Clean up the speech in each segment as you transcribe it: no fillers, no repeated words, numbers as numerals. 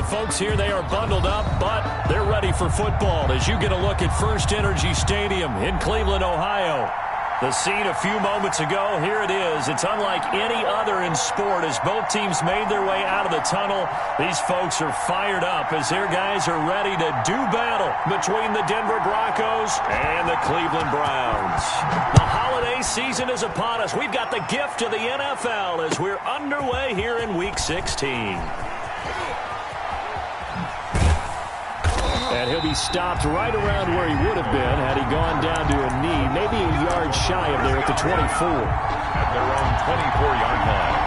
folks here, they are bundled up, but they're ready for football as you get a look at First Energy Stadium in Cleveland, Ohio. The scene a few moments ago, here it is. It's unlike any other in sport as both teams made their way out of the tunnel. These folks are fired up as their guys are ready to do battle between the Denver Broncos and the Cleveland Browns. The holiday season is upon us. We've got the gift of the NFL as we're underway here in Week 16. And he'll be stopped right around where he would have been had he gone down to a knee, maybe a yard shy of there at the 24. At their own 24-yard line.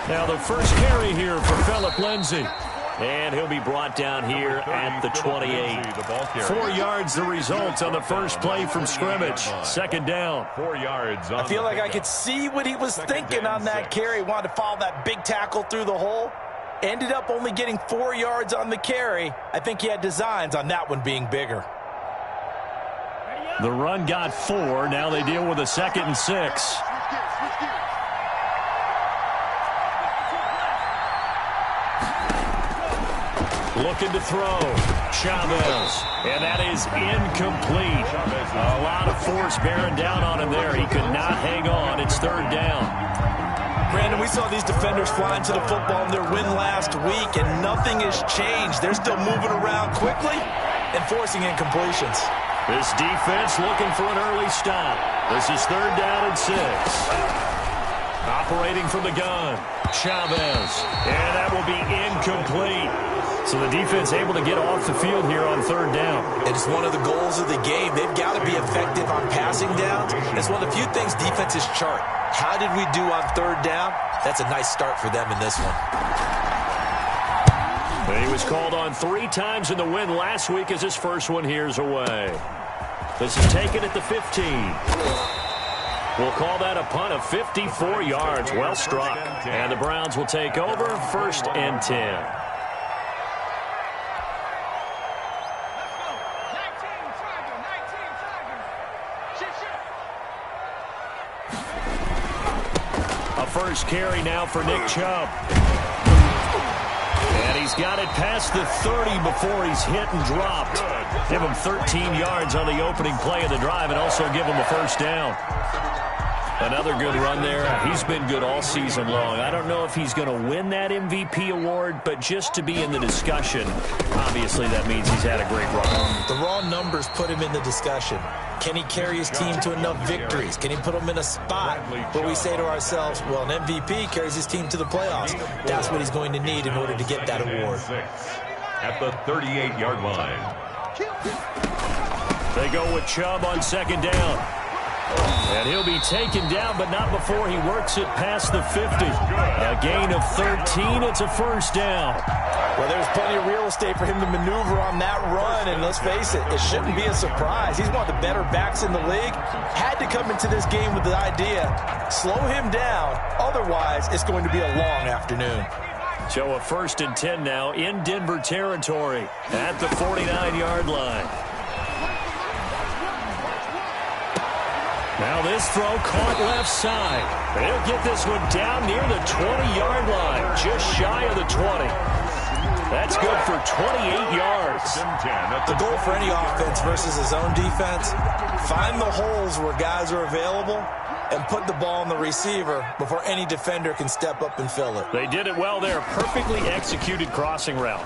Now the first carry here for Phillip Lindsay. And he'll be brought down here at the 28. 4 yards the result on the first play from scrimmage. Second down. 4 yards. I feel like I could see what he was thinking on that carry. Wanted to follow that big tackle through the hole. Ended up only getting 4 yards on the carry. I think he had designs on that one being bigger. The run got 4. Now they deal with a 2nd and 6. Looking to throw. Chavez. And that is incomplete. A lot of force bearing down on him there. He could not hang on. It's third down. Brandon, we saw these defenders flying to the football in their win last week, and nothing has changed. They're still moving around quickly and forcing incompletions. This defense looking for an early stop. This is third down and 6. Operating from the gun. Chavez. And that will be incomplete. So the defense able to get off the field here on third down. It's one of the goals of the game. They've got to be effective on passing downs. It's one of the few things defenses chart. How did we do on third down? That's a nice start for them in this one. He was called on 3 times in the win last week as his first one here's away. This is taken at the 15. We'll call that a punt of 54 yards. Well struck. And the Browns will take over 1st and 10. First carry now for Nick Chubb. And he's got it past the 30 before he's hit and dropped. Give him 13 yards on the opening play of the drive and also give him a first down. Another good run there. He's been good all season long. I don't know if he's going to win that MVP award, but just to be in the discussion, obviously that means he's had a great run. The raw numbers put him in the discussion. Can he carry his team to enough victories? Can he put them in a spot where we say to ourselves, well, an MVP carries his team to the playoffs. That's what he's going to need in order to get that award. At the 38-yard line. They go with Chubb on second down. And he'll be taken down, but not before he works it past the 50. A gain of 13. It's a first down. Well, there's plenty of real estate for him to maneuver on that run, and let's face it, it shouldn't be a surprise. He's one of the better backs in the league. Had to come into this game with the idea, slow him down, otherwise it's going to be a long afternoon. So a 1st and 10 now in Denver territory at the 49-yard line. Now this throw caught left side. They'll get this one down near the 20-yard line, just shy of the 20. That's good for 28 yards. The goal for any offense versus his own defense, find the holes where guys are available and put the ball on the receiver before any defender can step up and fill it. They did it well there. Perfectly executed crossing route.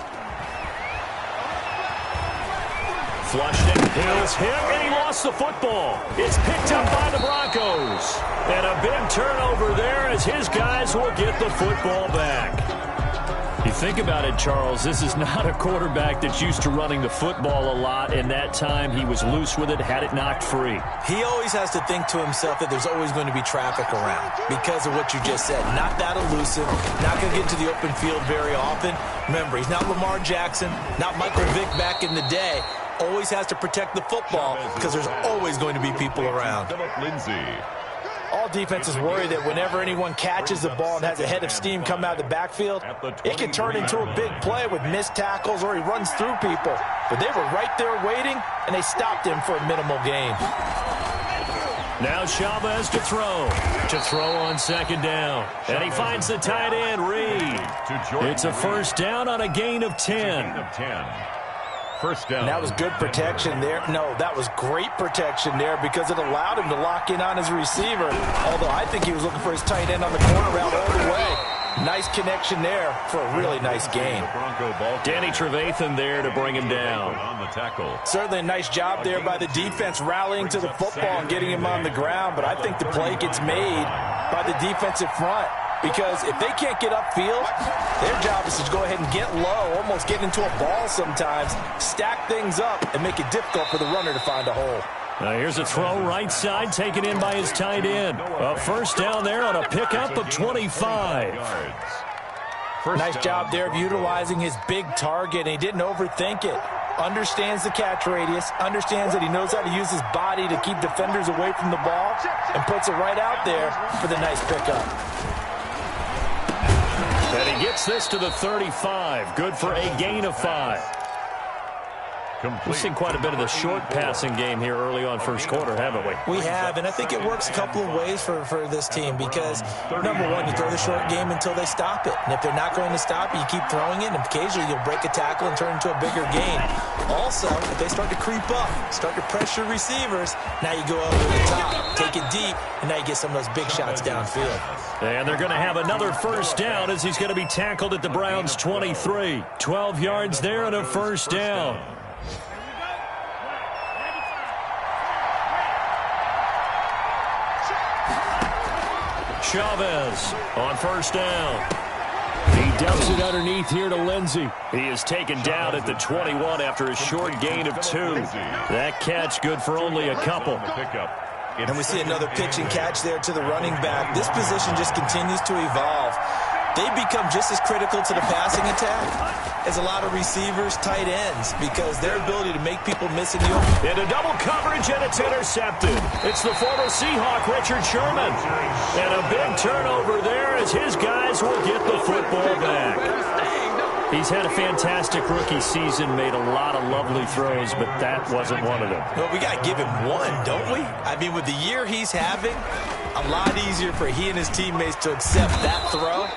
Flushed it, Hill's hit, and he lost the football. It's picked up by the Broncos. And a big turnover there as his guys will get the football back. You think about it, Charles, this is not a quarterback that's used to running the football a lot, and that time he was loose with it, had it knocked free. He always has to think to himself that there's always going to be traffic around because of what you just said. Not that elusive, not going to get to the open field very often. Remember, he's not Lamar Jackson, not Michael Vick back in the day. Always has to protect the football because there's always going to be people around. Phillip Lindsay. All defenses worry that whenever anyone catches the ball and has a head of steam come out of the backfield, it can turn into a big play with missed tackles or he runs through people. But they were right there waiting, and they stopped him for a minimal gain. Now Chavez to throw. To throw on second down. And he finds the tight end, Reed. It's a first down on a gain of 10. First down. And that was good protection there. No, that was great protection there because it allowed him to lock in on his receiver. Although I think he was looking for his tight end on the corner route all the way. Nice connection there for a really nice gain. Danny Trevathan there to bring him down. On the tackle. Certainly a nice job there by the defense rallying to the football and getting him on the ground. But I think the play gets made by the defensive front. Because if they can't get upfield, their job is to go ahead and get low, almost get into a ball sometimes, stack things up, and make it difficult for the runner to find a hole. Now here's a throw right side, taken in by his tight end. A first down there on a pickup of 25. Nice job there of utilizing his big target, and he didn't overthink it. Understands the catch radius, understands that he knows how to use his body to keep defenders away from the ball, and puts it right out there for the nice pickup. And he gets this to the 35. Good for a gain of 5. We've seen quite a bit of the short passing game here early on first quarter, haven't we? We have, and I think it works a couple of ways for this team because, number one, you throw the short game until they stop it. And if they're not going to stop it, you keep throwing it, and occasionally you'll break a tackle and turn into a bigger gain. Also, if they start to creep up, start to pressure receivers, now you go over the top, take it deep, and now you get some of those big shots downfield. And they're going to have another first down as he's going to be tackled at the Browns' 23. 12 yards there and a first down. Chavez on first down. He dumps it underneath here to Lindsey. He is taken down at the 21 after a short gain of 2. That catch good for only a couple. And we see another pitch and catch there to the running back. This position just continues to evolve. They become just as critical to the passing attack as a lot of receivers, tight ends, because their ability to make people miss in the open. Into double coverage, and it's intercepted. It's the former Seahawk, Richard Sherman. And a big turnover there as his guys will get the football back. He's had a fantastic rookie season, made a lot of lovely throws, but that wasn't one of them. Well, we got to give him one, don't we? I mean, with the year he's having, a lot easier for he and his teammates to accept that throw.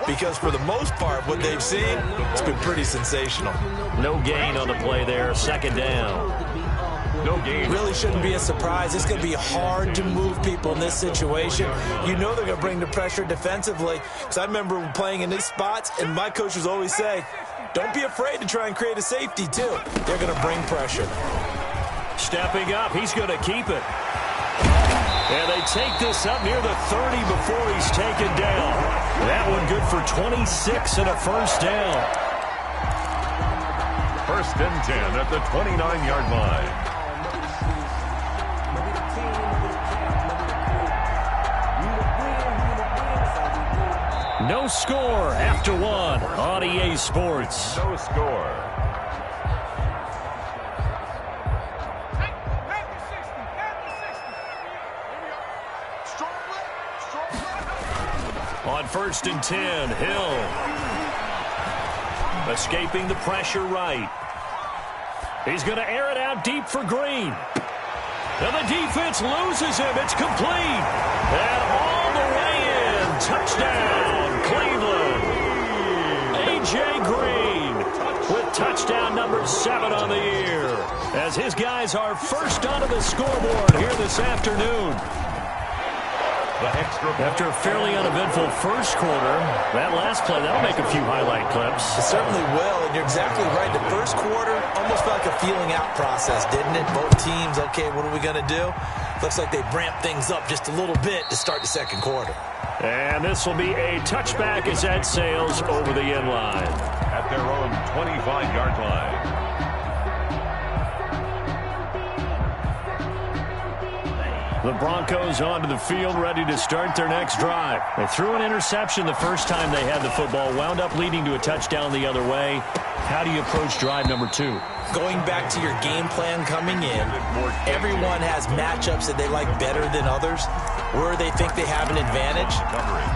Because for the most part, what they've seen, it's been pretty sensational. No gain on the play there. Second down. No gain. Really shouldn't be a surprise. It's going to be hard to move people in this situation. You know they're going to bring the pressure defensively. Because I remember playing in these spots, and my coaches always say, don't be afraid to try and create a safety, too. They're going to bring pressure. Stepping up, he's going to keep it. And they take this up near the 30 before he's taken down. That one good for 26 and a first down. First and 10 at the 29-yard line. No score after 1 on EA Sports. No score. On first and 10, Hill. Escaping the pressure right. He's going to air it out deep for Green. And the defense loses him. It's complete. And all the way in. Touchdown, Cleveland. A.J. Green with touchdown number 7 on the year. As his guys are first onto the scoreboard here this afternoon. After a fairly uneventful first quarter, that last play, that'll make a few highlight clips. It certainly will, and you're exactly right. The first quarter almost felt like a feeling out process, didn't it? Both teams, okay, what are we going to do? Looks like they ramped things up just a little bit to start the second quarter. And this will be a touchback as that sails over the end line. At their own 25-yard line. The Broncos onto the field, ready to start their next drive. They threw an interception the first time they had the football, wound up leading to a touchdown the other way. How do you approach drive number 2? Going back to your game plan coming in, everyone has matchups that they like better than others, where they think they have an advantage.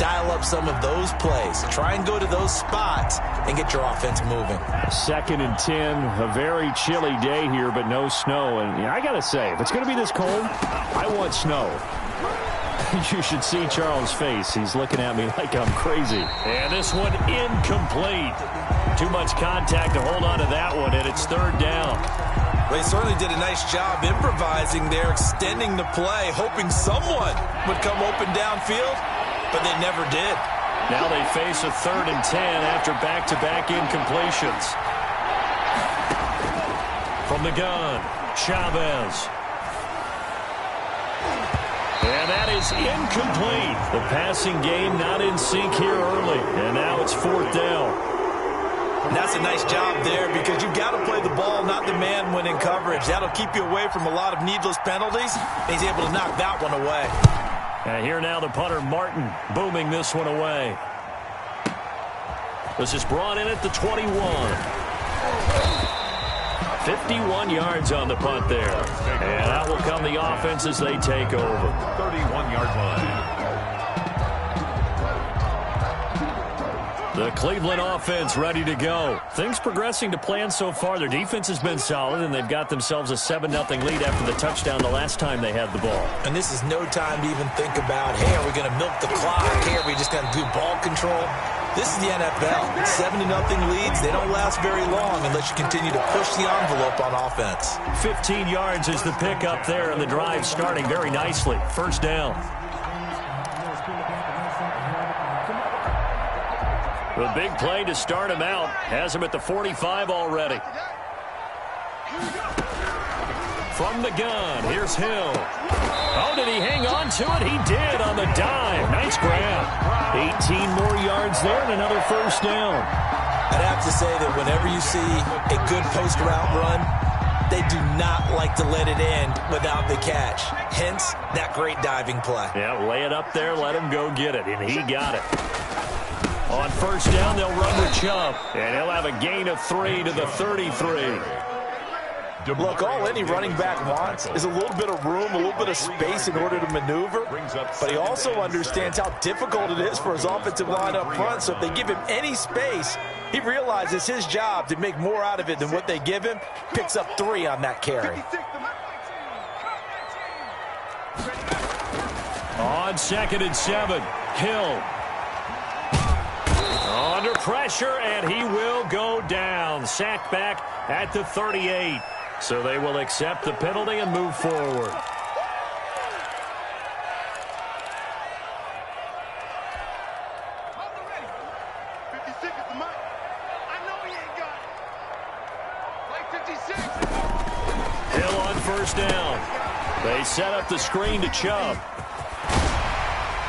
Dial up some of those plays. Try and go to those spots and get your offense moving. 2nd and 10, a very chilly day here, but no snow. And I got to say, if it's going to be this cold, I want snow. You should see Charles' face. He's looking at me like I'm crazy. And this one incomplete. Too much contact to hold on to that one, and it's 3rd down. They certainly did a nice job improvising there, extending the play, hoping someone would come open downfield, but they never did. Now they face a 3rd and 10 after back-to-back incompletions. From the gun, Chavez. And that is incomplete. The passing game not in sync here early, and now it's 4th down. And that's a nice job there because you've got to play the ball, not the man when in coverage. That'll keep you away from a lot of needless penalties. He's able to knock that one away. And here now the punter, Martin, booming this one away. This is brought in at the 21. 51 yards on the punt there. And out will come the offense as they take over. 31-yard line. The Cleveland offense ready to go. Things progressing to plan so far. Their defense has been solid, and they've got themselves a 7-0 lead after the touchdown the last time they had the ball. And this is no time to even think about, hey, are we going to milk the clock? Hey, are we just going to do ball control? This is the NFL. 7-0 leads, they don't last very long unless you continue to push the envelope on offense. 15 yards is the pickup there, and the drive starting very nicely. 1st down. The big play to start him out has him at the 45 already. From the gun, here's Hill. Oh, did he hang on to it? He did on the dive. Nice grab. 18 more yards there and another 1st down. I'd have to say that whenever you see a good post route run, they do not like to let it end without the catch. Hence, that great diving play. Yeah, lay it up there, let him go get it, and he got it. On 1st down, they'll run with Chubb, and he'll have a gain of 3 to the 33. Look, all any running back wants is a little bit of room, a little bit of space in order to maneuver, but he also understands how difficult it is for his offensive line up front, so if they give him any space, he realizes his job to make more out of it than what they give him, picks up 3 on that carry. On 2nd and 7, Hill. Under pressure, and he will go down. Sacked back at the 38. So they will accept the penalty and move forward. Hill on 1st down. They set up the screen to Chubb.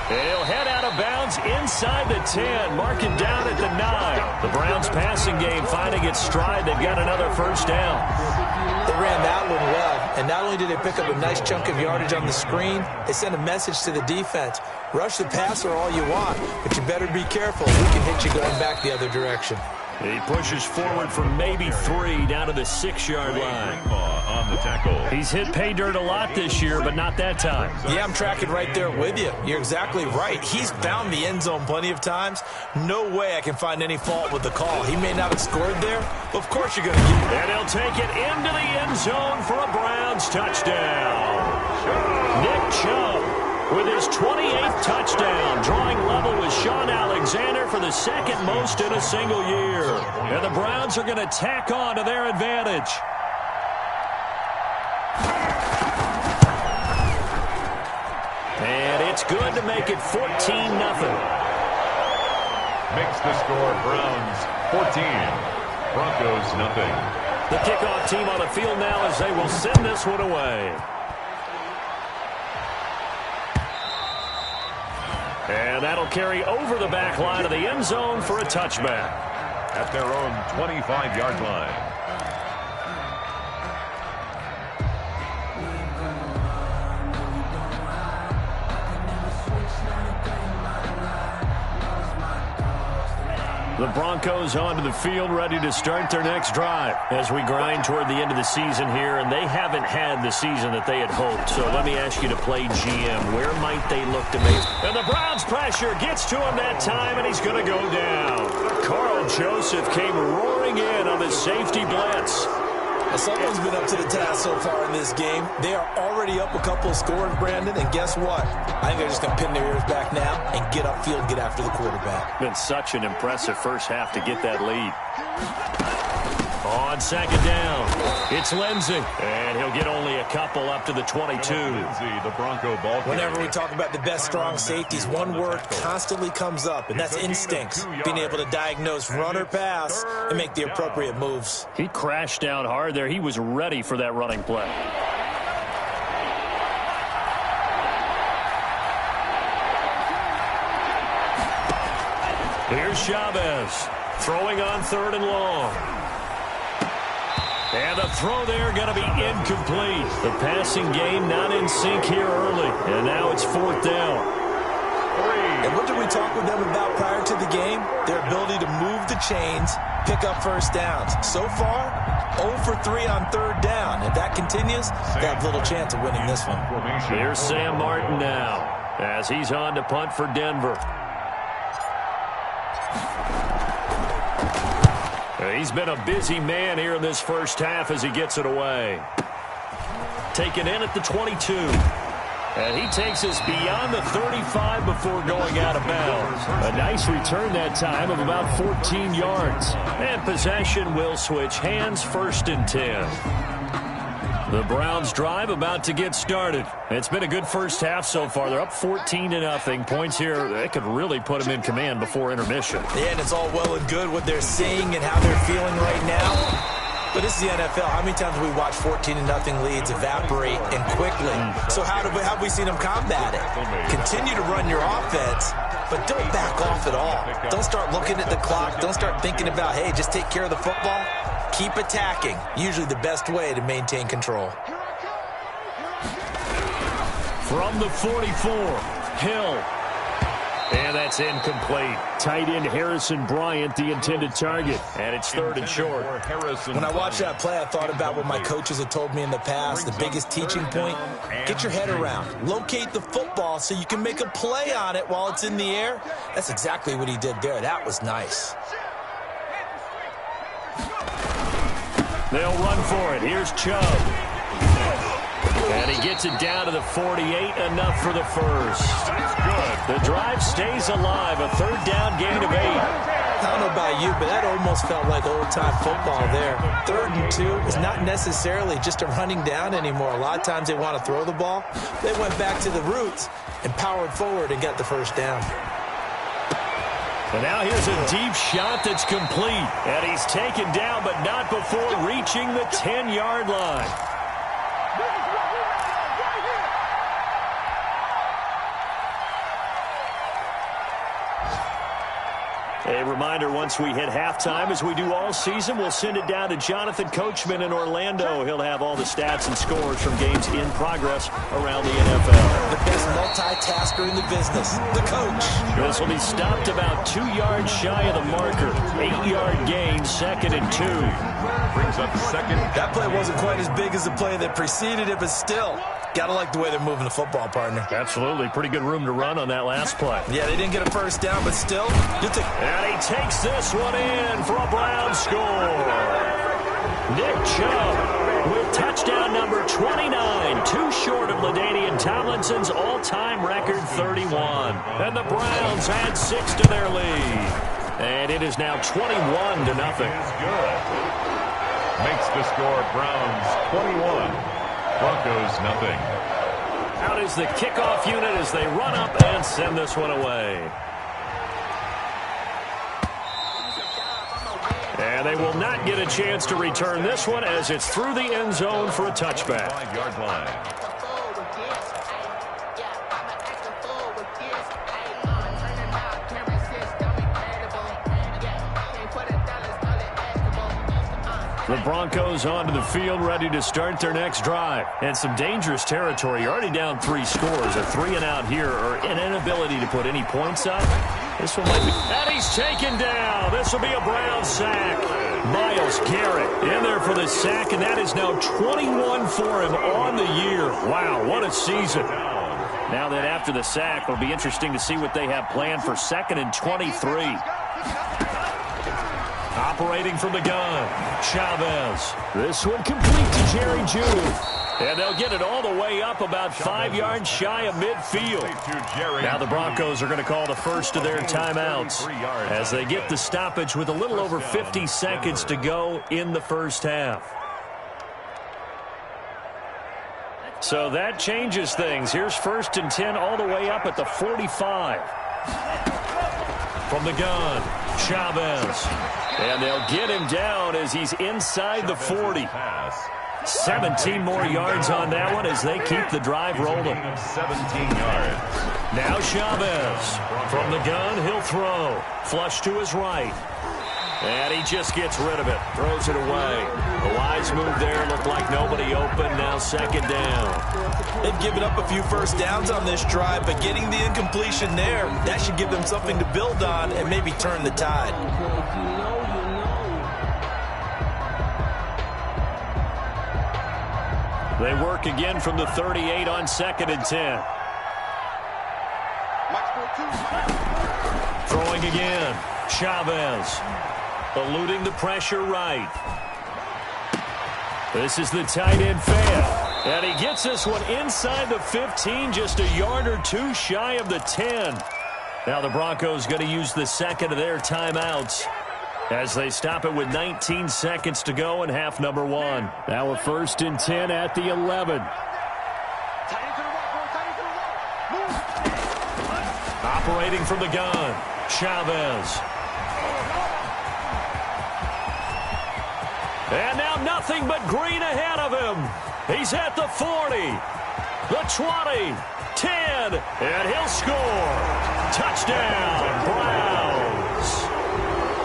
And he'll head out of bounds inside the 10, marking down at the 9. The Browns passing game finding its stride. They've got another 1st down. They ran that one well, and not only did they pick up a nice chunk of yardage on the screen, they sent a message to the defense. Rush the passer all you want, but you better be careful. He can hit you going back the other direction. He pushes forward for maybe 3 down to the 6-yard line. On the tackle. He's hit pay dirt a lot this year, but not that time. Yeah, I'm tracking right there with you. You're exactly right. He's found the end zone plenty of times. No way I can find any fault with the call. He may not have scored there, but of course you're going to get it. And he'll take it into the end zone for a Browns touchdown. Nick Chubb with his 28th touchdown, drawing level with Sean Alexander for the 2nd most in a single year. And the Browns are going to tack on to their advantage. And it's good to make it 14-0. Makes the score Browns 14, Broncos nothing. The kickoff team on the field now as they will send this one away. And that'll carry over the back line of the end zone for a touchback. At their own 25-yard line. The Broncos onto the field, ready to start their next drive as we grind toward the end of the season here, and they haven't had the season that they had hoped. So let me ask you to play GM. Where might they look to make? And the Browns pressure gets to him that time, and he's going to go down. Carl Joseph came roaring in on the safety blitz. Well, someone's been up to the task so far in this game. They are already up a couple of scores, Brandon, and guess what? I think they're just going to pin their ears back now and get upfield, get after the quarterback. Been such an impressive first half to get that lead. On second down, it's Lindsey, and he'll get only a couple up to the 22. The Bronco ball. Whenever we talk about the best strong safeties, one word constantly comes up, and that's instincts. Being able to diagnose run or pass and make the appropriate moves. He crashed down hard there. He was ready for that running play. Here's Chavez throwing on 3rd and long. And the throw there going to be incomplete. The passing game not in sync here early. And now it's 4th down. And what did we talk with them about prior to the game? Their ability to move the chains, pick up first downs. So far, 0 for 3 on 3rd down. If that continues, they have little chance of winning this one. Here's Sam Martin now as he's on to punt for Denver. He's been a busy man here in this first half as he gets it away. Taken in at the 22. And he takes us beyond the 35 before going out of bounds. A nice return that time of about 14 yards. And possession will switch hands, 1st and 10. The Browns drive about to get started. It's been a good first half so far. They're up 14-0. Points here, they could really put them in command before intermission. Yeah, and it's all well and good what they're seeing and how they're feeling right now. But this is the NFL. How many times have we watched 14-0 leads evaporate and quickly? So how have we seen them combat it? Continue to run your offense, but don't back off at all. Don't start looking at the clock. Don't start thinking about, hey, just take care of the football. Keep attacking. Usually the best way to maintain control. From the 44, Hill. And that's incomplete. Tight end Harrison Bryant, the intended target. And it's 3rd and short. When I watched that play, I thought about what my coaches had told me in the past. The biggest teaching point, get your head around. Locate the football so you can make a play on it while it's in the air. That's exactly what he did there. That was nice. They'll run for it. Here's Chubb. And he gets it down to the 48, enough for the first. The drive stays alive, a 3rd down gain of 8. I don't know about you, but that almost felt like old-time football there. 3rd and 2 is not necessarily just a running down anymore. A lot of times they want to throw the ball. They went back to the roots and powered forward and got the first down. And now here's a deep shot that's complete. And he's taken down, but not before reaching the 10-yard line. A reminder, once we hit halftime, as we do all season, we'll send it down to Jonathan Coachman in Orlando. He'll have all the stats and scores from games in progress around the NFL. The best multitasker in the business, the coach. This will be stopped about 2 yards shy of the marker. 8-yard gain, 2nd and 2. Brings up 2nd. That play wasn't quite as big as the play that preceded it, but still, gotta like the way they're moving the football, partner. Absolutely. Pretty good room to run on that last play. Yeah, they didn't get a first down, but still, you'll take. And he takes this one in for a Brown score. Nick Chubb with touchdown number 29, too short of LaDainian Tomlinson's all-time record 31. And the Browns add 6 to their lead. And it is now 21-0. Makes the score Browns 21, Broncos nothing. Out is the kickoff unit as they run up and send this one away. And they will not get a chance to return this one as it's through the end zone for a touchback. 5-yard line. The Broncos onto the field, ready to start their next drive. And some dangerous territory. You're already down 3 scores. A 3-and-out here, or an inability to put any points up. This one might be. And he's taken down. This will be a Brown sack. Myles Garrett in there for the sack, and that is now 21 for him on the year. Wow, what a season. Now that after the sack, it'll be interesting to see what they have planned for 2nd and 23. Operating from the gun, Chavez. This one complete to Jerry Jeudy. And they'll get it all the way up about 5 yards shy of midfield. Now the Broncos are going to call the first of their timeouts as they get the stoppage with a little over 50 seconds to go in the first half. So that changes things. Here's 1st and 10 all the way up at the 45. From the gun, Chavez. And they'll get him down as he's inside the 40. 17 more yards on that one as they keep the drive rolling. 17 yards. Now Chavez. From the gun, he'll throw. Flush to his right. And he just gets rid of it. Throws it away. The wise move there. Looked like nobody open. Now 2nd down. They've given up a few first downs on this drive, but getting the incompletion there, that should give them something to build on and maybe turn the tide. They work again from the 38 on 2nd and 10. Throwing again. Chavez. Eluding the pressure right. This is the tight end fail. And he gets this one inside the 15, just a yard or two shy of the 10. Now the Broncos going to use the 2nd of their timeouts as they stop it with 19 seconds to go in half number 1. Now a 1st and 10 at the 11. Operating from the gun, Chavez. And now nothing but green ahead of him. He's at the 40, the 20, 10, and he'll score. Touchdown, Browns.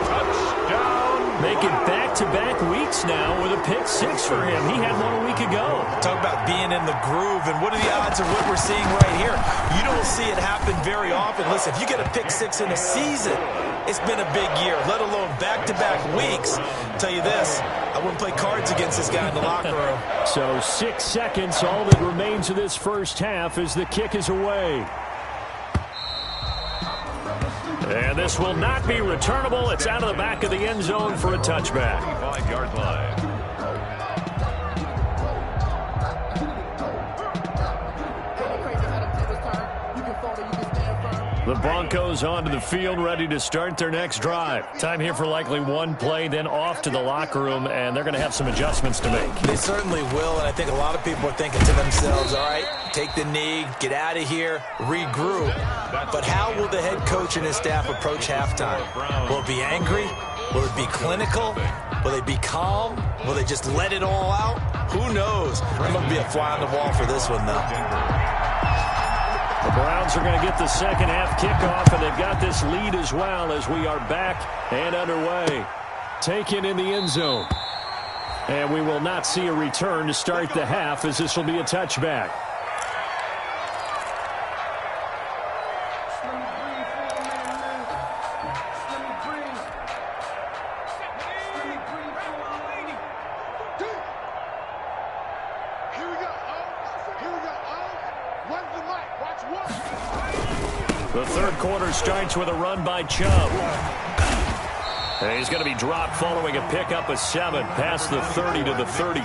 Touchdown. Making back-to-back weeks now with a pick 6 for him. He had one a week ago. Talk about being in the groove, and what are the odds of what we're seeing right here? You don't see it happen very often. Listen, if you get a pick 6 in a season, it's been a big year, let alone back-to-back weeks. I'll tell you this, I wouldn't play cards against this guy in the locker room. So 6 seconds, all that remains of this first half as the kick is away. And this will not be returnable. It's out of the back of the end zone for a touchback. 5-yard line. The Broncos onto the field, ready to start their next drive. Time here for likely one play, then off to the locker room, and they're going to have some adjustments to make. They certainly will, and I think a lot of people are thinking to themselves, all right, take the knee, get out of here, regroup. But how will the head coach and his staff approach halftime? Will it be angry? Will it be clinical? Will they be calm? Will they just let it all out? Who knows? I'm going to be a fly on the wall for this one, though. The Browns are going to get the second half kickoff, and they've got this lead as well as we are back and underway. Taken in the end zone. And we will not see a return to start the half as this will be a touchback. The third quarter starts with a run by Chubb. And he's going to be dropped following a pickup of 7 past the 30 to the 32.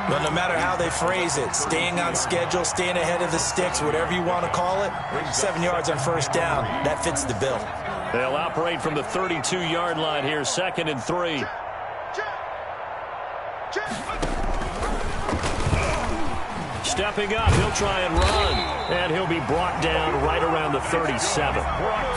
But no matter how they phrase it, staying on schedule, staying ahead of the sticks, whatever you want to call it, 7 yards on first down, that fits the bill. They'll operate from the 32-yard line here, 2nd and 3. Stepping up, he'll try and run, and he'll be brought down right around the 37.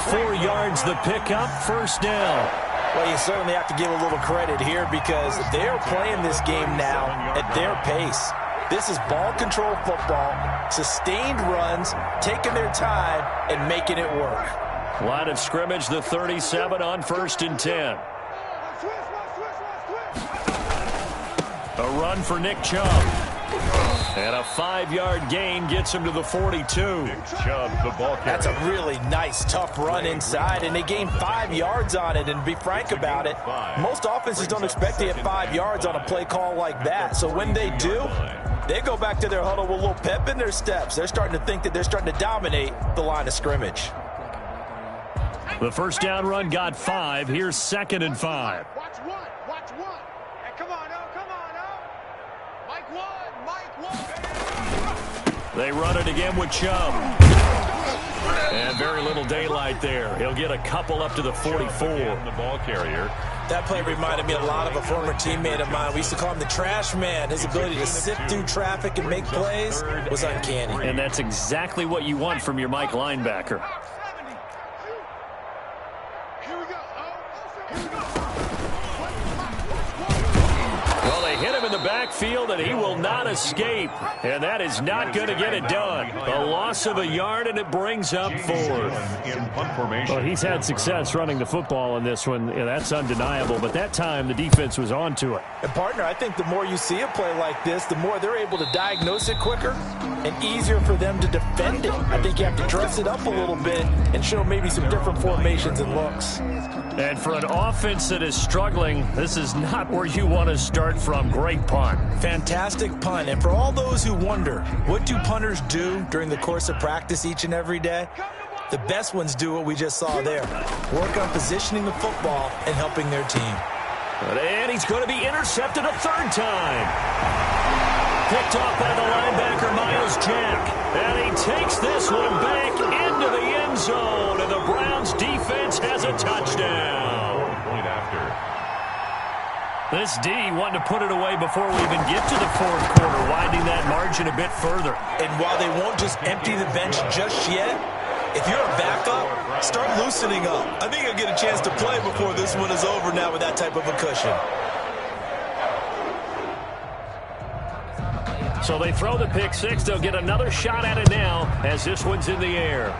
4 yards the pickup, first down. Well, you certainly have to give a little credit here because they're playing this game now at their pace. This is ball control football, sustained runs, taking their time, and making it work. Line of scrimmage, the 37 on 1st and 10. A run for Nick Chubb. And a 5-yard gain gets him to the 42. Chubb, the ball carrier. That's a really nice, tough run inside, and they gained 5 yards on it. And to be frank about it, most offenses don't expect to get 5 yards on a play call like that. So when they do, they go back to their huddle with a little pep in their steps. They're starting to think that they're starting to dominate the line of scrimmage. The first down run got 5. Here's 2nd and 5. Watch one. Hey, come on, Mike one. They run it again with Chubb. And very little daylight there. He'll get a couple up to the 44. The ball carrier. That play reminded me a lot of a former teammate of mine. We used to call him the trash man. His ability to sift through traffic and make plays was uncanny. And that's exactly what you want from your Mike linebacker. Well, they hit him in the backfield, and he will not escape. And that is not going to get it done. A loss of a yard, and it brings up 4th. In punt formation. Well, he's had success running the football in this one. Yeah, that's undeniable. But that time, the defense was onto it. And, partner, I think the more you see a play like this, the more they're able to diagnose it quicker and easier for them to defend it. I think you have to dress it up a little bit and show maybe some different formations and looks. And for an offense that is struggling, this is not where you want to start from. Great punt. Fantastic punt. And for all those who wonder, what do punters do during the course of practice each and every day? The best ones do what we just saw there. Work on positioning the football and helping their team. And he's going to be intercepted a 3rd time. Picked off by the linebacker, Miles Jack. And he takes this one back into the end zone. And the Browns defense has a touchdown. Point after. This D wanting to put it away before we even get to the 4th quarter, widening that margin a bit further. And while they won't just empty the bench just yet, if you're a backup, start loosening up. I think you'll get a chance to play before this one is over now with that type of a cushion. So they throw the pick 6. They'll get another shot at it now as this one's in the air.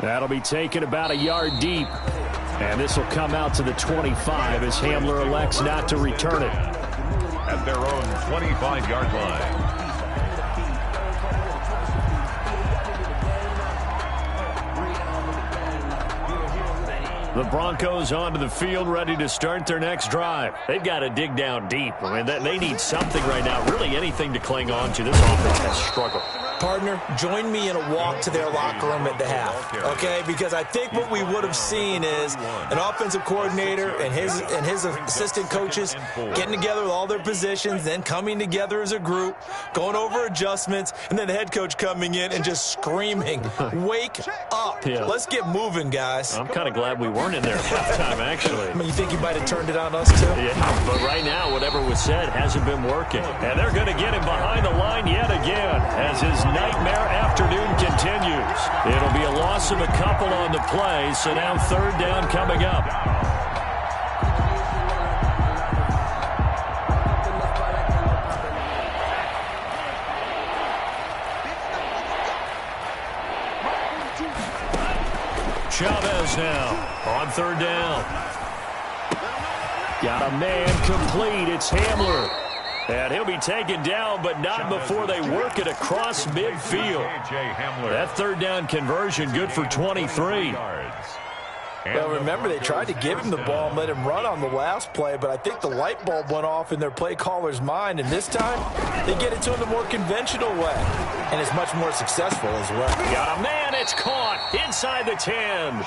That'll be taken about a yard deep. And this will come out to the 25 as Hamler elects not to return it. At their own 25-yard line. The Broncos onto the field, ready to start their next drive. They've got to dig down deep. I mean, they need something right now, really anything to cling on to. This offense has struggled. Partner, join me in a walk to their locker room at the half, okay? Because I think what we would have seen is an offensive coordinator and his assistant coaches getting together with all their positions, then coming together as a group, going over adjustments, and then the head coach coming in and just screaming, wake up. Yeah. Let's get moving, guys. I'm kind of glad we weren't in there at halftime, actually. I mean, you think he might have turned it on us, too? Yeah, but right now, whatever was said hasn't been working. And they're going to get him behind the line yet again as his nightmare afternoon continues. It'll be a loss of a couple on the play, so now 3rd down coming up. Chavez now on 3rd down. Got a man complete. It's Hamler. And he'll be taken down, but not before they work it across midfield. That 3rd down conversion good for 23. Well, remember, they tried to give him the ball and let him run on the last play, but I think the light bulb went off in their play caller's mind, and this time they get it to him the more conventional way, and it's much more successful as well. Got a man, it's caught inside the 10.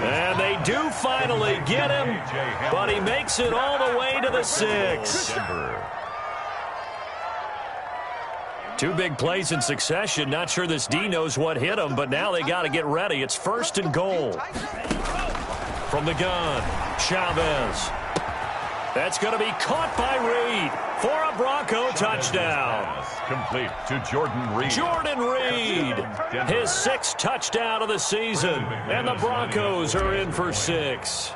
And they do finally get him, but he makes it all the way to the 6. 2 big plays in succession. Not sure this D knows what hit him, but now they got to get ready. It's 1st and goal. From the gun, Chavez. That's going to be caught by Reed for a Bronco touchdown. Complete to Jordan Reed. Jordan Reed, his 6th touchdown of the season. And the Broncos are in for 6.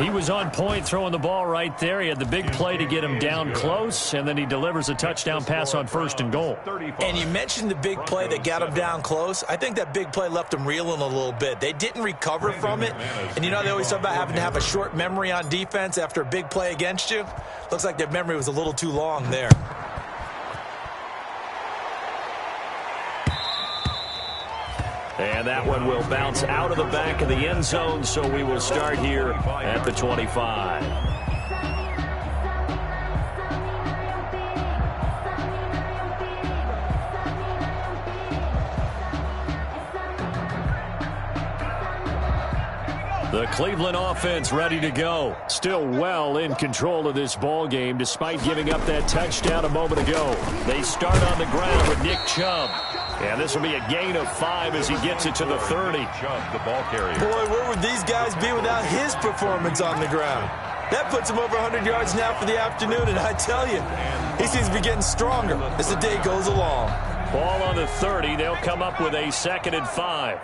He was on point throwing the ball right there. He had the big play to get him down close, and then he delivers a touchdown pass on 1st and goal. And you mentioned the big play that got him down close. I think that big play left him reeling a little bit. They didn't recover from it. And you know, they always talk about having to have a short memory on defense after a big play against you. Looks like their memory was a little too long there. And that one will bounce out of the back of the end zone, so we will start here at the 25. The Cleveland offense ready to go. Still well in control of this ball game despite giving up that touchdown a moment ago. They start on the ground with Nick Chubb. And this will be a gain of 5 as he gets it to the 30. Chubb, the ball carrier. Boy, where would these guys be without his performance on the ground? That puts him over 100 yards now for the afternoon, and I tell you, he seems to be getting stronger as the day goes along. Ball on the 30. They'll come up with a 2nd and 5.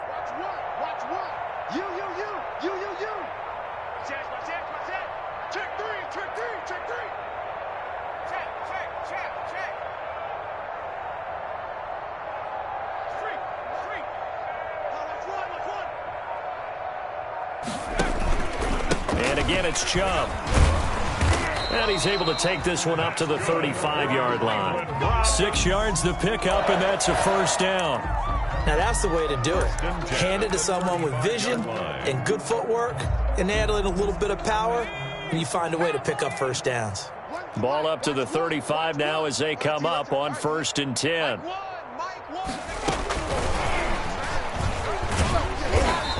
Watch one. You. Check. Check three. Check. Free. Watch one. And again, it's Chubb. And he's able to take this one up to the 35-yard line. 6 yards the pickup, and that's a 1st down. Now, that's the way to do it. Hand it to someone with vision and good footwork, and add in a little bit of power, and you find a way to pick up 1st downs. Ball up to the 35 now as they come up on 1st and 10.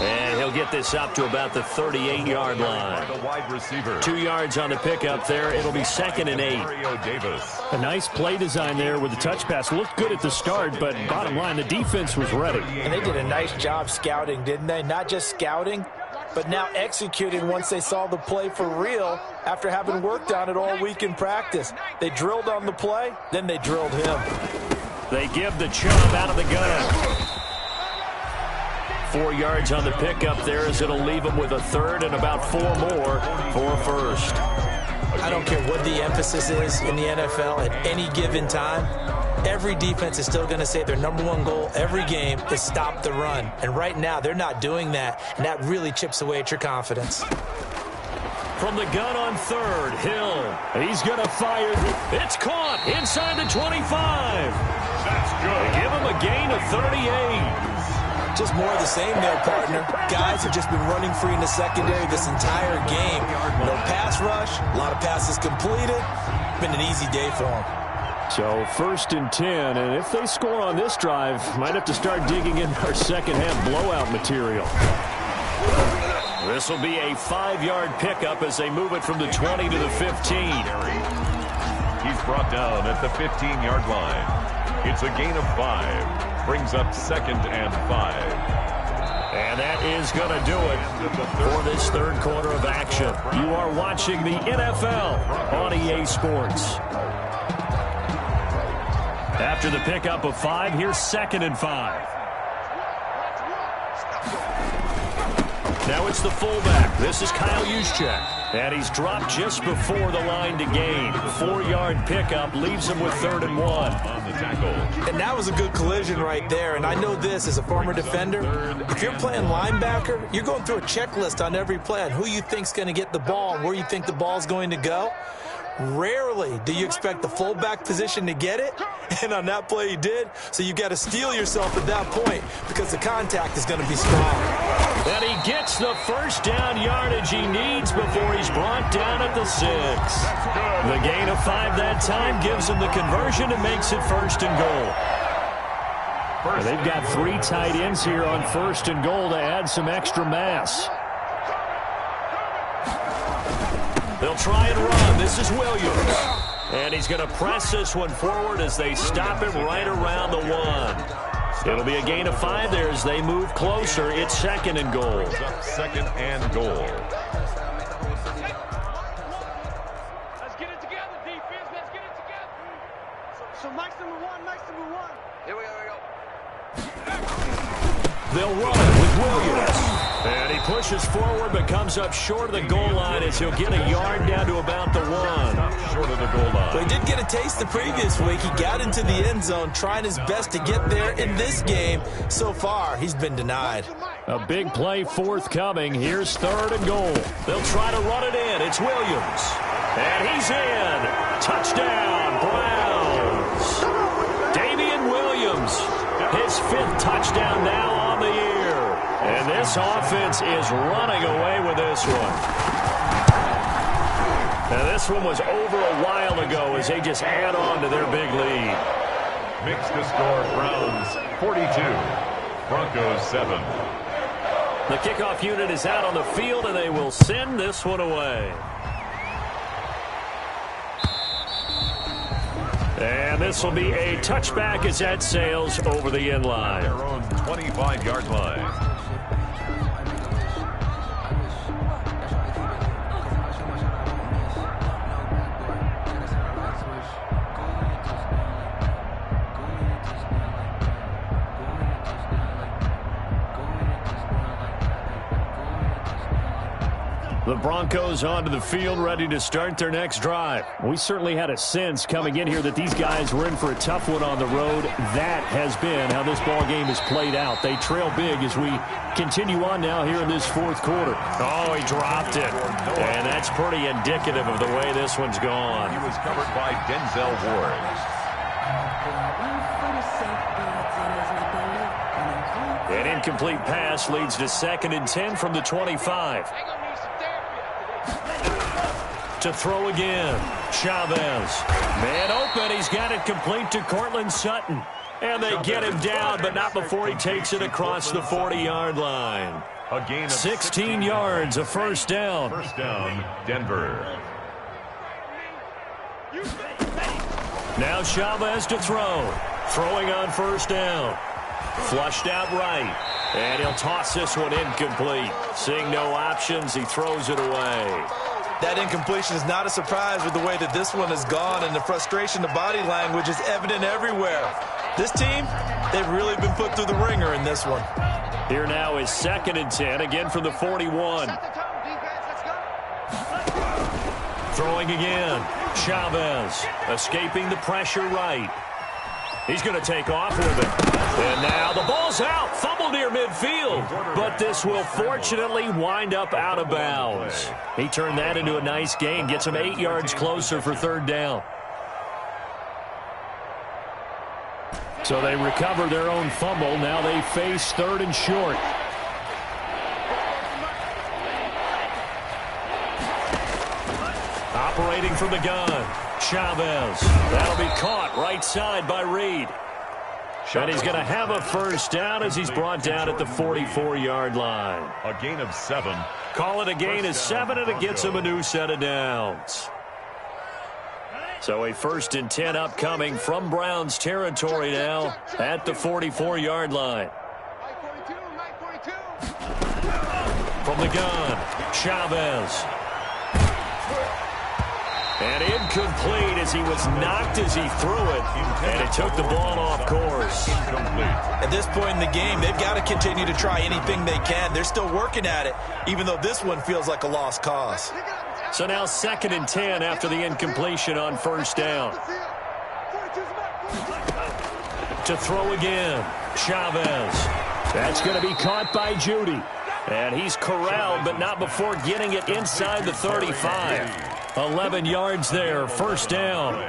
And he'll get this up to about the 38-yard line. The wide receiver. 2 yards on the pickup there. It'll be 2nd and 8. A nice play design there with the touch pass. Looked good at the start, but bottom line, the defense was ready. And they did a nice job scouting, didn't they? Not just scouting, but now executing once they saw the play for real after having worked on it all week in practice. They drilled on the play, then they drilled him. They give the Chubb out of the gun. 4 yards on the pickup there as it'll leave him with a 3rd and about 4 more for a 1st. I don't care what the emphasis is in the NFL at any given time. Every defense is still going to say their #1 goal every game is stop the run. And right now, they're not doing that, and that really chips away at your confidence. From the gun on 3rd, Hill. He's going to fire. It's caught inside the 25. That's good. They give him a gain of 38. Just more of the same there, partner. Guys have just been running free in the secondary this entire game. No pass rush, a lot of passes completed. Been an easy day for them. So 1st and 10, and if they score on this drive, might have to start digging in our second-half blowout material. This will be a 5-yard pickup as they move it from the 20 to the 15. He's brought down at the 15-yard line. It's a gain of 5. Brings up 2nd and 5. And that is going to do it for this 3rd quarter of action. You are watching the NFL on EA Sports. After the pickup of 5, here's 2nd and 5. Now it's the fullback. This is Kyle Juszczyk. And he's dropped just before the line to gain. 4-yard pickup leaves him with 3rd and 1. On the tackle. And that was a good collision right there. And I know this as a former defender. If you're playing linebacker, you're going through a checklist on every play on who you think's going to get the ball and where you think the ball's going to go. Rarely do you expect the fullback position to get it, and on that play he did. So you got to steel yourself at that point because the contact is going to be strong. And he gets the 1st down yardage he needs before he's brought down at the 6. The gain of 5 that time gives him the conversion and makes it 1st and goal. They've got 3 tight ends here on 1st and goal to add some extra mass. They'll try and run. This is Williams. And he's going to press this one forward as they stop him right around the 1. It'll be a gain of 5 there as they move closer. It's 2nd and goal. Up 2nd and goal. Let's get it together, defense. Let's get it together. So Mike's number 1. Here we go. They'll run it with Williams. And he pushes forward but comes up short of the goal line as he'll get a yard down to about the 1. Short of the goal line. Well, he did get a taste the previous week. He got into the end zone trying his best to get there in this game. So far, he's been denied. A big play forthcoming. Here's 3rd and goal. They'll try to run it in. It's Williams. And he's in. Touchdown, Browns. Damian Williams, his 5th touchdown now on the year. And this offense is running away with this one. Now, this one was over a while ago as they just add on to their big lead. Makes the score Browns 42, Broncos 7. The kickoff unit is out on the field, and they will send this one away. And this will be a touchback as that sails over the end line. Their own 25-yard line. The Broncos onto the field, ready to start their next drive. We certainly had a sense coming in here that these guys were in for a tough one on the road. That has been how this ball game has played out. They trail big as we continue on now here in this 4th quarter. Oh, he dropped it. And that's pretty indicative of the way this one's gone. He was covered by Denzel Ward. An incomplete pass leads to 2nd and 10 from the 25. To throw again. Chavez. Man open. He's got it complete to Cortland Sutton. And they get him down, but not before he takes it across the 40-yard line. A gain of 16 yards, a first down. First down, Denver. Now Chavez to throw. Throwing on first down. Flushed out right. And he'll toss this one incomplete. Seeing no options, he throws it away. That incompletion is not a surprise with the way that this one has gone, and the frustration, the body language is evident everywhere. This team, they've really been put through the ringer in this one. Here now is 2nd and 10, again from the 41. Throwing again. Chavez escaping the pressure right. He's going to take off with it. And now the ball's out. Fumble near midfield. But this will fortunately wind up out of bounds. He turned that into a nice gain. Gets him 8 yards closer for 3rd down. So they recover their own fumble. Now they face 3rd and short. Operating from the gun. Chavez. That'll be caught right side by Reed. And he's going to have a first down as he's brought down at the 44-yard line. A gain of 7. Call it a gain of 7, and it gets him a new set of downs. So a 1st and 10 upcoming from Browns territory now at the 44-yard line. From the gun, Chavez. And incomplete as he was knocked as he threw it, and it took the ball off course. At this point in the game, they've got to continue to try anything they can. They're still working at it, even though this one feels like a lost cause. So now 2nd and 10 after the incompletion on first down. To throw again, Chavez. That's going to be caught by Judy. And he's corralled, but not before getting it inside the 35. 11 yards there, first down.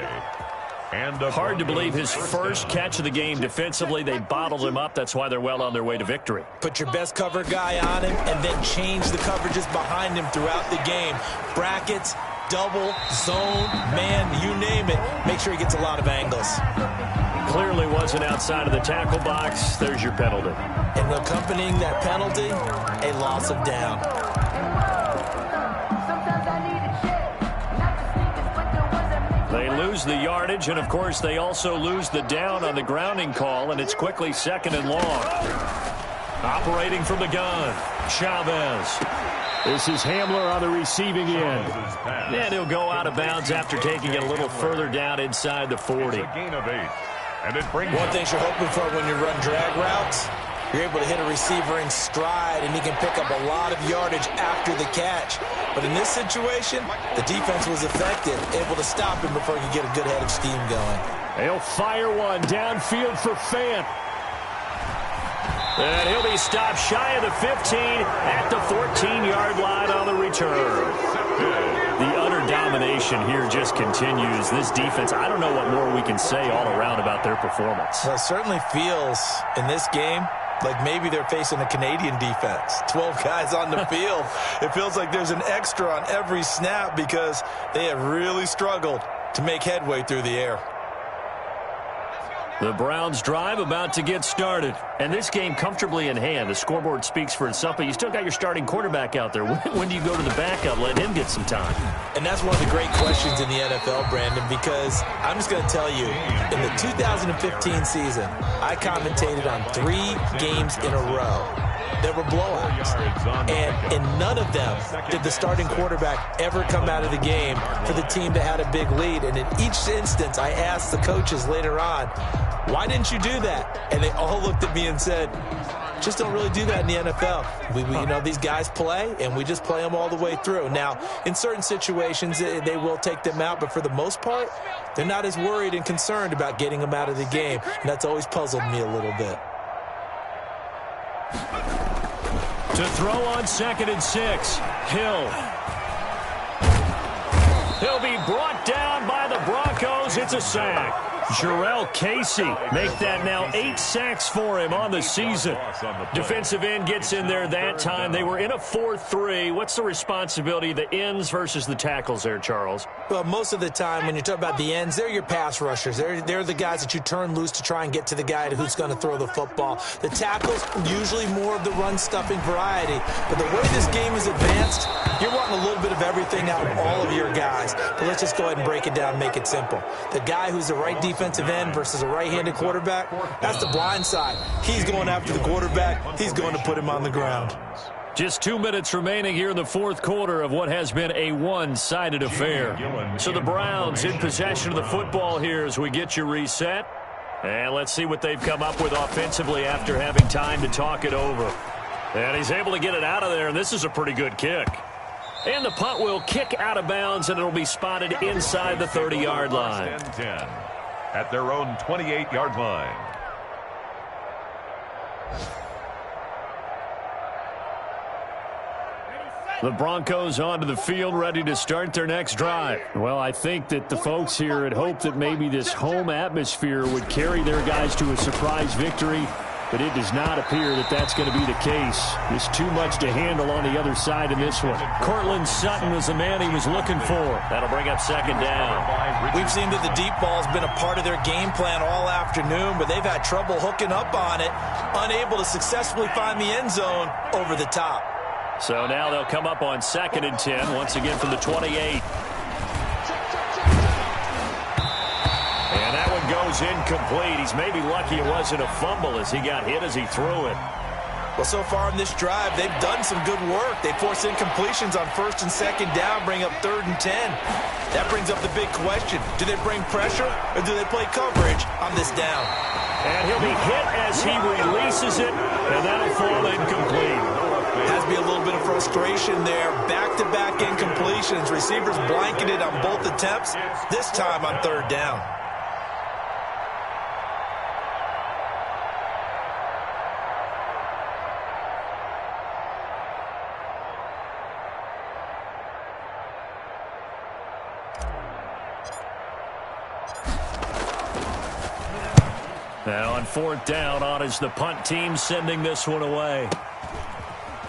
Hard to believe his first catch of the game defensively. They bottled him up. That's why they're well on their way to victory. Put your best cover guy on him and then change the coverages behind him throughout the game. Brackets, double, zone, man, you name it. Make sure he gets a lot of angles. Clearly wasn't outside of the tackle box. There's your penalty. And accompanying that penalty, a loss of down. They lose the yardage, and of course they also lose the down on the grounding call, and it's quickly 2nd and long. Operating from the gun, Chavez. This is Hamler on the receiving end. And he'll go out of bounds after taking it a little further down inside the 40. It's a gain of 8. And it brings one thing you're hoping for when you run drag routes, You're able to hit a receiver in stride, and he can pick up a lot of yardage after the catch. But in this situation, the defense was effective, able to stop him before he could get a good head of steam going. He'll fire one downfield for Fant. And he'll be stopped shy of the 15 at the 14-yard line on the return. The utter domination here just continues. This defense, I don't know what more we can say all around about their performance. Well, it certainly feels in this game like maybe they're facing a Canadian defense. 12 guys on the field. It feels like there's an extra on every snap because they have really struggled to make headway through the air. The Browns drive about to get started. And this game comfortably in hand. The scoreboard speaks for itself, but you still got your starting quarterback out there. When do you go to the backup, let him get some time? And that's one of the great questions in the NFL, Brandon, because I'm just going to tell you, in the 2015 season, I commentated on 3 games in a row. There were blowouts, and in none of them did the starting quarterback ever come out of the game for the team that had a big lead. And in each instance, I asked the coaches later on, why didn't you do that? And they all looked at me and said, just don't really do that in the NFL. We you know, these guys play, and we just play them all the way through. Now, in certain situations, they will take them out, but for the most part, they're not as worried and concerned about getting them out of the game, and that's always puzzled me a little bit. To throw on 2nd and 6, Hill. He'll be brought down by the Broncos. It's a sack. Jarrell Casey make that now 8 sacks for him on the season. Defensive end gets in there that time. They were in a 4-3. What's the responsibility of the ends versus the tackles there, Charles? Well, most of the time when you talk about the ends, they're your pass rushers. They're the guys that you turn loose to try and get to the guy who's going to throw the football. The tackles, usually more of the run-stuffing variety. But the way this game is advanced, you're wanting a little bit of everything out of all of your guys. But let's just go ahead and break it down and make it simple. The guy who's the right defensive end versus a right-handed quarterback, that's the blind side. He's going after the quarterback. He's going to put him on the ground. Just 2 minutes remaining here in the fourth quarter of what has been a one-sided affair. So the Browns in possession of the football here as we get you reset. And let's see what they've come up with offensively after having time to talk it over. And he's able to get it out of there, and this is a pretty good kick. And the punt will kick out of bounds, and it'll be spotted inside the 30-yard line. 10 at their own 28-yard line. The Broncos onto the field, ready to start their next drive. Well, I think that the folks here had hoped that maybe this home atmosphere would carry their guys to a surprise victory, but it does not appear that that's going to be the case. There's too much to handle on the other side in this one. Cortland Sutton was the man he was looking for. That'll bring up 2nd down. We've seen that the deep ball's been a part of their game plan all afternoon, but they've had trouble hooking up on it, unable to successfully find the end zone over the top. So now they'll come up on 2nd and 10, once again from the 28. And that one goes incomplete. He's maybe lucky it wasn't a fumble as he got hit as he threw it. Well, so far in this drive, they've done some good work. They force incompletions on 1st and 2nd down, bring up 3rd and 10. That brings up the big question. Do they bring pressure or do they play coverage on this down? And he'll be hit as he releases it, and that'll fall incomplete. Has to be a little bit of frustration there. Back-to-back incompletions. Receivers blanketed on both attempts, this time on 3rd down. Now on 4th down, on is the punt team sending this one away.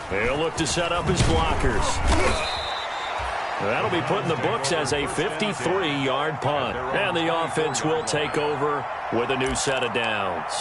He'll look to set up his blockers. That'll be put in the books as a 53-yard punt. And the offense will take over with a new set of downs.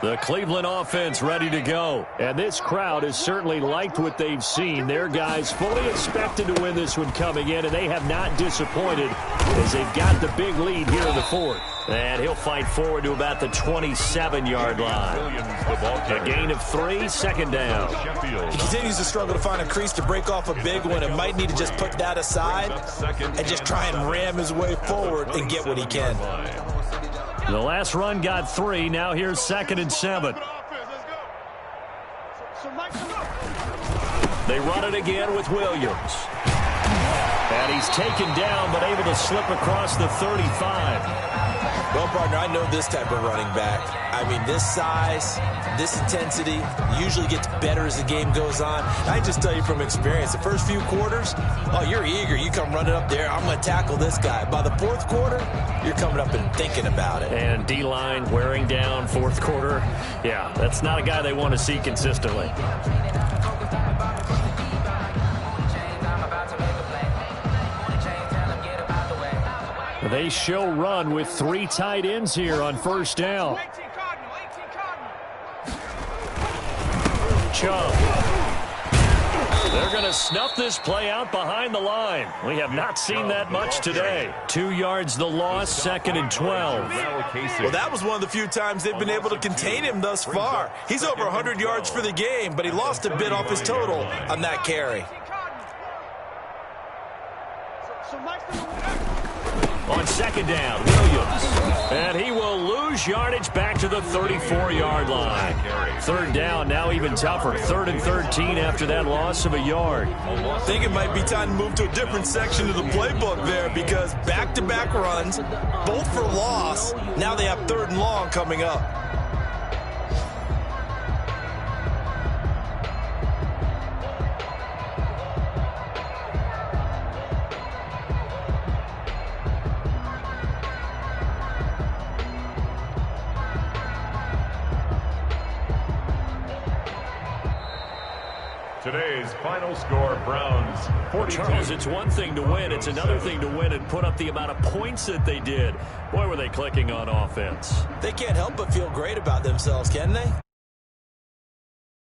The Cleveland offense ready to go. And this crowd has certainly liked what they've seen. Their guys fully expected to win this one coming in, and they have not disappointed as they've got the big lead here in the fourth. And he'll fight forward to about the 27-yard line. A gain of 3, second down. He continues to struggle to find a crease to break off a big one and might need to just put that aside and just try and ram his way forward and get what he can. The last run got 3. Now here's 2nd and 7. They run it again with Williams. And he's taken down but able to slip across the 35. Well, partner, I know this type of running back. I mean, this size, this intensity usually gets better as the game goes on. I just tell you from experience, the first few quarters, oh, you're eager. You come running up there, I'm going to tackle this guy. By the fourth quarter, you're coming up and thinking about it. And D-line wearing down fourth quarter. Yeah, that's not a guy they want to see consistently. They show run with 3 tight ends here on first down. Chubb. They're going to snuff this play out behind the line. We have not seen that much today. 2 yards the loss, 2nd and 12. Well, that was one of the few times they've been able to contain him thus far. He's over 100 yards for the game, but he lost a bit off his total on that carry. On 2nd down, Williams. And he will lose yardage back to the 34-yard line. 3rd down, now even tougher. 3rd and 13 after that loss of a yard. I think it might be time to move to a different section of the playbook there because back-to-back runs, both for loss. Now they have 3rd and long coming up. Today's final score, Browns 42. Charles, it's one thing to win. It's another thing to win and put up the amount of points that they did. Boy, were they clicking on offense. They can't help but feel great about themselves, can they?